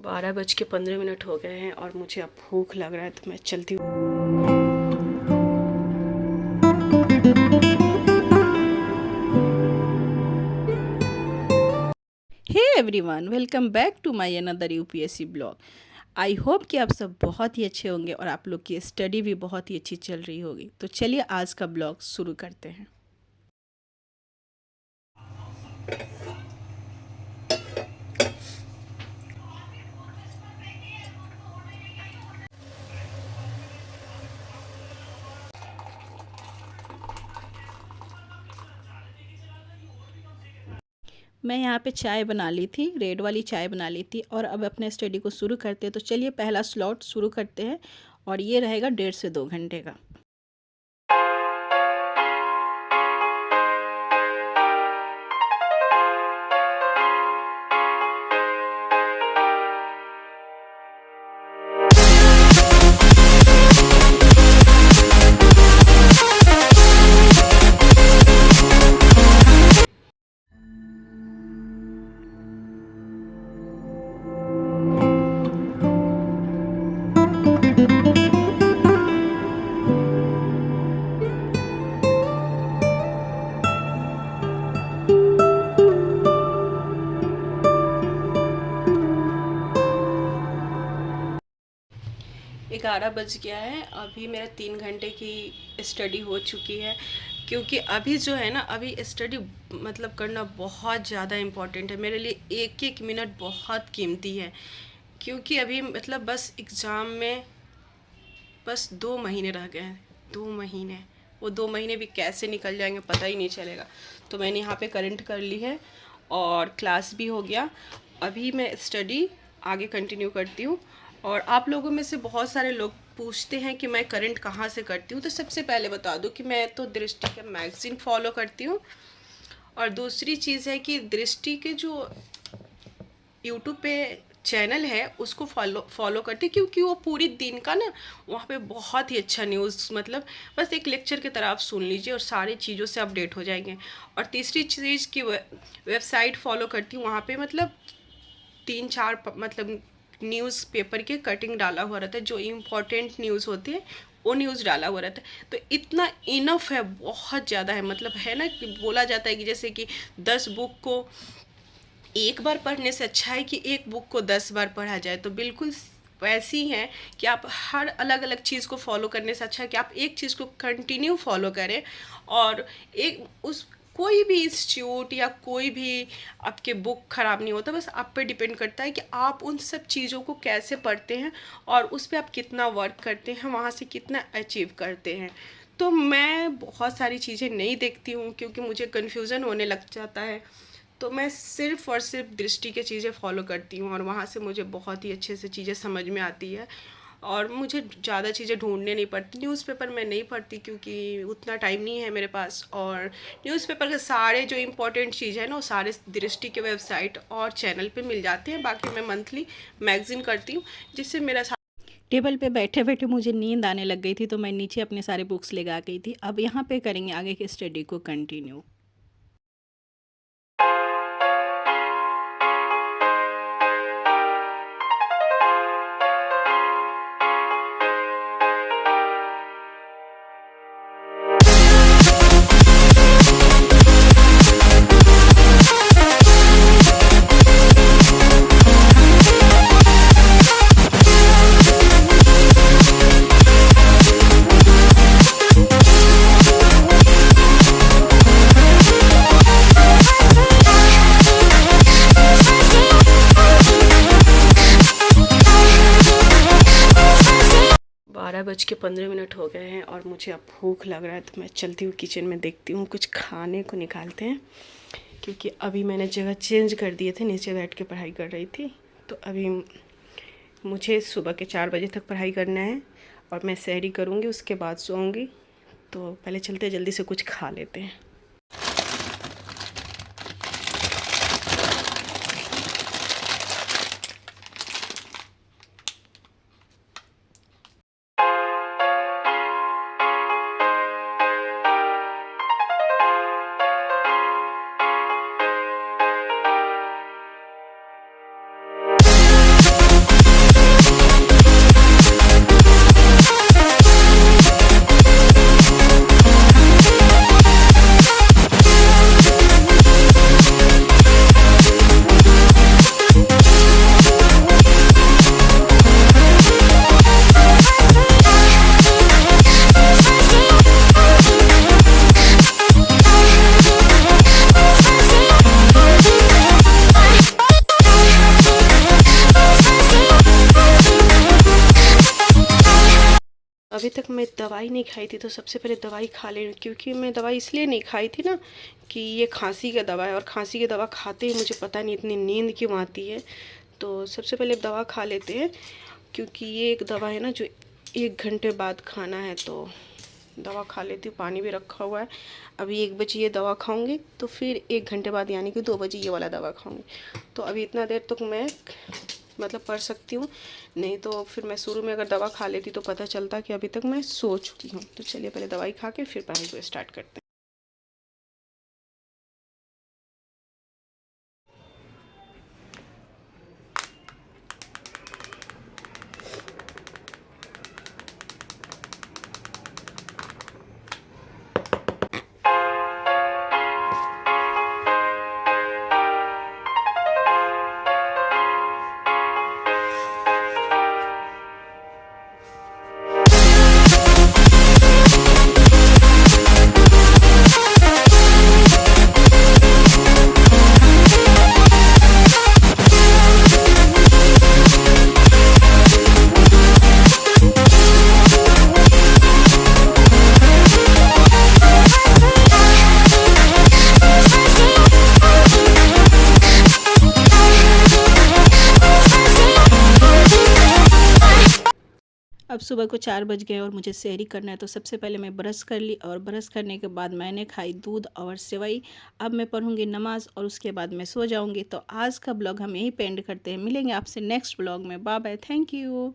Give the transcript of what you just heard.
12:15 हो गए हैं और मुझे अब भूख लग रहा है तो मैं चलती हूँ। Hey everyone, welcome back to my another UPSC blog. I hope कि आप सब बहुत ही अच्छे होंगे और आप लोग की स्टडी भी बहुत ही अच्छी चल रही होगी। तो चलिए आज का ब्लॉग शुरू करते हैं। मैं यहाँ पे चाय बना ली थी, रेड वाली चाय बना ली थी और अब अपने स्टडी को शुरू करते हैं। तो चलिए पहला स्लॉट शुरू करते हैं और ये रहेगा 1.5 से 2 घंटे का। ग्यारह बज गया है। अभी मेरा 3 घंटे की स्टडी हो चुकी है, क्योंकि अभी जो है ना, अभी स्टडी मतलब करना बहुत ज़्यादा इम्पोर्टेंट है मेरे लिए। एक एक मिनट बहुत कीमती है, क्योंकि अभी मतलब बस एग्ज़ाम में बस 2 महीने रह गए हैं। 2 महीने, वो 2 महीने भी कैसे निकल जाएंगे पता ही नहीं चलेगा। तो मैंने यहाँ पे करंट कर ली है और क्लास भी हो गया। अभी मैं स्टडी आगे कंटिन्यू करती हूँ। और आप लोगों में से बहुत सारे लोग पूछते हैं कि मैं करंट कहाँ से करती हूँ। तो सबसे पहले बता दूँ कि मैं तो दृष्टि का मैगज़ीन फॉलो करती हूँ। और दूसरी चीज़ है कि दृष्टि के जो यूट्यूब पे चैनल है उसको फॉलो करती, क्योंकि वो पूरी दिन का ना वहाँ पे बहुत ही अच्छा न्यूज़, मतलब बस एक लेक्चर की तरह आप सुन लीजिए और सारी चीज़ों से अपडेट हो जाएंगे। और तीसरी चीज़ की वेबसाइट फॉलो करती हूँ। वहाँ पे मतलब 3-4 मतलब न्यूज़ पेपर के कटिंग डाला हुआ रहता है, जो इम्पोर्टेंट न्यूज़ होती है वो न्यूज़ डाला हुआ रहता है। तो इतना इनफ है, बहुत ज़्यादा है। मतलब है ना कि बोला जाता है कि जैसे कि 10 बुक को एक बार पढ़ने से अच्छा है कि एक बुक को 10 बार पढ़ा जाए। तो बिल्कुल वैसी है कि आप हर अलग अलग चीज़ को फॉलो करने से अच्छा है कि आप एक चीज़ को कंटिन्यू फॉलो करें। और एक उस कोई भी इंस्टीट्यूट या कोई भी आपके बुक ख़राब नहीं होता, बस आप पे डिपेंड करता है कि आप उन सब चीज़ों को कैसे पढ़ते हैं और उस पर आप कितना वर्क करते हैं, वहाँ से कितना अचीव करते हैं। तो मैं बहुत सारी चीज़ें नहीं देखती हूँ, क्योंकि मुझे कन्फ्यूज़न होने लग जाता है। तो मैं सिर्फ़ और सिर्फ दृष्टि के चीज़ें फॉलो करती हूँ और वहाँ से मुझे बहुत ही अच्छे से चीज़ें समझ में आती है। और मुझे ज़्यादा चीज़ें ढूंढने नहीं पड़ती। न्यूज़पेपर मैं नहीं पढ़ती, क्योंकि उतना टाइम नहीं है मेरे पास। और न्यूज़पेपर के सारे जो इम्पोर्टेंट चीज़ है ना, वो सारे दृष्टि के वेबसाइट और चैनल पे मिल जाते हैं। बाकी मैं मंथली मैगज़ीन करती हूँ, जिससे मेरा टेबल पे बैठे बैठे मुझे नींद आने लग गई थी, तो मैं नीचे अपने सारे बुक्स ले गई थी। अब यहाँ पे करेंगे आगे की स्टडी को कंटिन्यू। 12:15 हो गए हैं और मुझे अब भूख लग रहा है तो मैं चलती हूँ किचन में, देखती हूँ कुछ खाने को निकालते हैं। क्योंकि अभी मैंने जगह चेंज कर दिए थे, नीचे बैठ के पढ़ाई कर रही थी। तो अभी मुझे सुबह के 4 बजे तक पढ़ाई करना है और मैं सहरी करूँगी, उसके बाद सोऊंगी। तो पहले चलते जल्दी से कुछ खा लेते हैं। अभी तक मैं दवाई नहीं खाई थी, तो सबसे पहले दवाई खा ले, क्योंकि मैं दवाई इसलिए नहीं खाई थी ना कि ये खांसी का दवा है, और खांसी की दवा खाते ही मुझे पता नहीं इतनी नींद क्यों आती है। तो सबसे पहले दवा खा लेते हैं, क्योंकि ये एक दवा है ना जो 1 घंटे बाद खाना है। तो दवा खा लेती हूँ, पानी भी रखा हुआ है। अभी 1 बजे ये दवा खाऊंगी, तो फिर 1 घंटे बाद यानी कि 2 बजे ये वाला दवा खाऊंगी। तो अभी इतना देर तक मैं मतलब पढ़ सकती हूँ, नहीं तो फिर मैं शुरू में अगर दवा खा लेती तो पता चलता कि अभी तक मैं सो चुकी हूँ। तो चलिए पहले दवाई खा के फिर पढ़ाई को स्टार्ट करते हैं। अब सुबह को 4 बज गए और मुझे सेहरी करना है। तो सबसे पहले मैं ब्रश कर ली, और ब्रश करने के बाद मैंने खाई दूध और सेवई। अब मैं पढ़ूंगी नमाज और उसके बाद मैं सो जाऊंगी। तो आज का ब्लॉग हम यहीं पे एंड करते हैं। मिलेंगे आपसे नेक्स्ट ब्लॉग में। Bye bye, thank you.